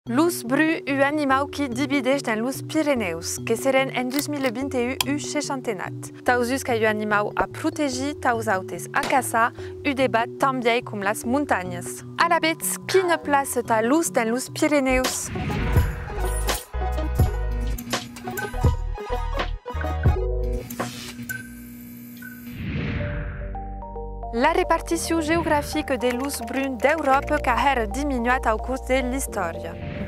L'us bru un animal qui divideix dans l'us Pyrénéus, que seren en 2021 seixantenat. Tausus que un animal a protegir, taus autes a caçar, débat tant vieil comme les montagnes. À la bête, qui ne place ta l'us dans l'us Pyrénéus? La répartition géographique des lus brunes d'Europe a diminué au cours de l'histoire.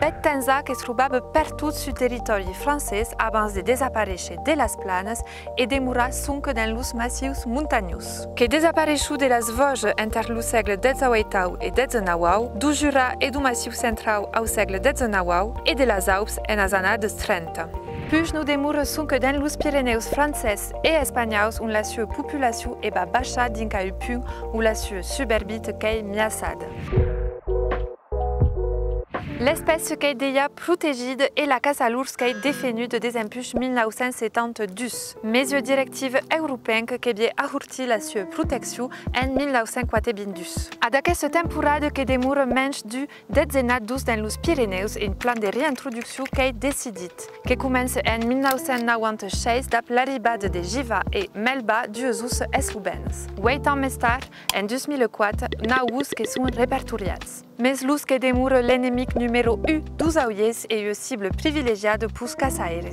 Bet tenza que es trobava pertot sur territori francès abans de desaparèixer de les planes et de morar sonque dans los massius montagnós. Que desapareixu de les Vosges entre lo segle XVIII et XIX, du Jura et du Massiu Central au segle XIX et de les Alpes en les années 30. Puix nous demura sonque dans los Pyrénéus français et espagnols où la sua population est baixa dinca un punt où la sua suburbite qu'est miaçada. L'espèce qui est déjà protégée est la casse à l'ours qui est définie des empuches 1972. Mesures directives européennes qui ont ahorti la sua protection en 1942. À cette temporade qui demeure menys du dezenat d'us dans los Pyrénéus un plan de réintroduction qui est décidé, qui commence en 1996 d'après l'arribade de Giva et Melba dos us eslovenes. 8 ans més tard, en 2004, nous qui sont répertoriés. Mais l'us qui demeure l'ennemi numéro 1 dos auiers et une cible privilégiée pour les caçaires.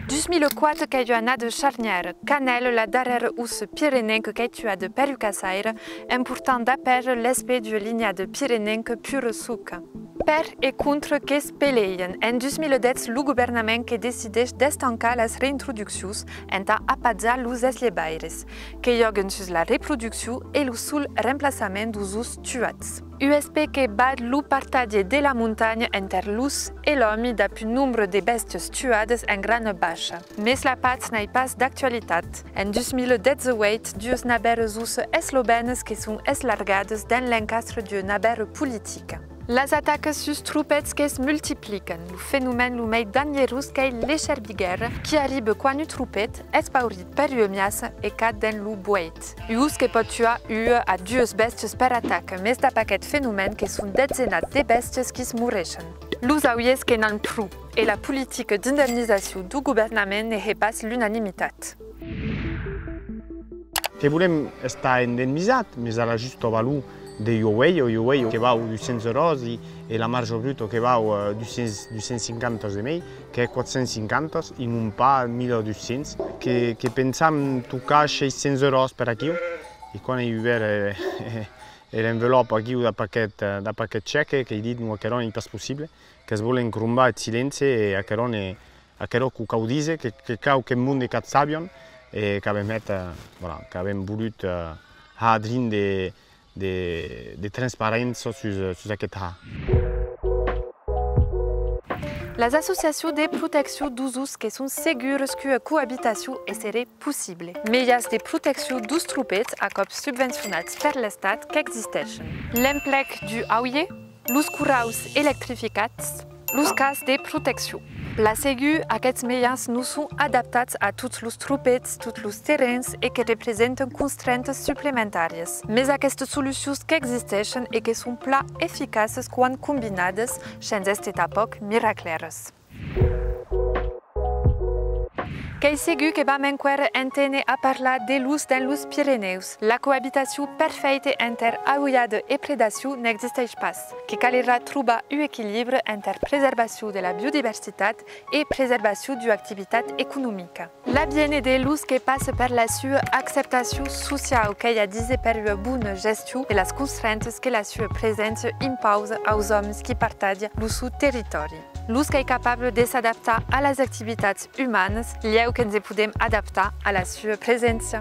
2004 que a de charnière, Canel, la darrere us pyrénéenque que tu as de perucasaire, important d'appel l'espèce de ligne de pyrénéenque pure suc. Per et contre que speleien, en 2010 le gouvernement qui décideix d'estancar les réintroductions en ta apadzar los eslebaires, que joguen sur la reproduction et le seul remplacement dos us tuats. USP que bat lo partatge de la montagne entre l'us et l'homme d'après nombre de besties tuades en grande baixa. Mais la pat n'est pas d'actualité. En 2018, deux naberes us eslovenes qui sont eslargades dans l'encastre d'une nabere politique. Les attaques sur troupes qui se multiplient, le phénomène le mai dangereux qu'est l'écherbiguère, qui arrive quand une troupette est paurit per mias et cade dans le bois. Us qui peut tuer à deux besties per attaque, mais d'après phénomène qui sont dezenat de besties qui se mourreixen. Los auiers qui n'en prou, et la politique d'indemnisation du gouvernement n'est pas l'unanimité. Que volem estar indemnitzat, mais a la justa valor de Iouei que va a 200 euros et la marge bruta que va a 250 de mei, que è 450 in un pa 1200, che pensam tocar 600 euros per aquí, e quan hi va l'envelope aquí da paquet txeque, que hi dit que non és possible, que es volen crumbar el silenci e a que ho dice, que cau que món de cat sabion, e que avem volut a drin de transparència sur aquest ha. Les associations de protection d'usos qui sont sûres que la cohabitation serait possible. Mais il y a des protections d'us troupettes à cop subventionnées par l'État qui existent. L'emplec du auier, los couraus électrificats, los cas de protection. La ségur, aquests moyens nous sont adaptés à toutes les troupettes, tous les terrains et qui représentent contraintes supplémentaires. Mais aquestes solutions qui existent et qui sont plats efficaces quand combinades, sans cette époque miracleres. Qu'est ségur que va m'enquer entendre à parler de l'us dans los Pyrénéus. La cohabitation parfaite entre auiade et prédation n'existe pas, qui calera trouver un équilibre entre préservation de la biodiversité et préservation de l'activité économique. La bien de l'us qui passe par la sua acceptation sociale qui a disé par une bonne gestion et les contraintes que la sua présence impose aux hommes qui partagent le seu territoire. L'us qui est capable de s'adapter à les activités humaines, lieu que nous pouvons adapter à la sua présence.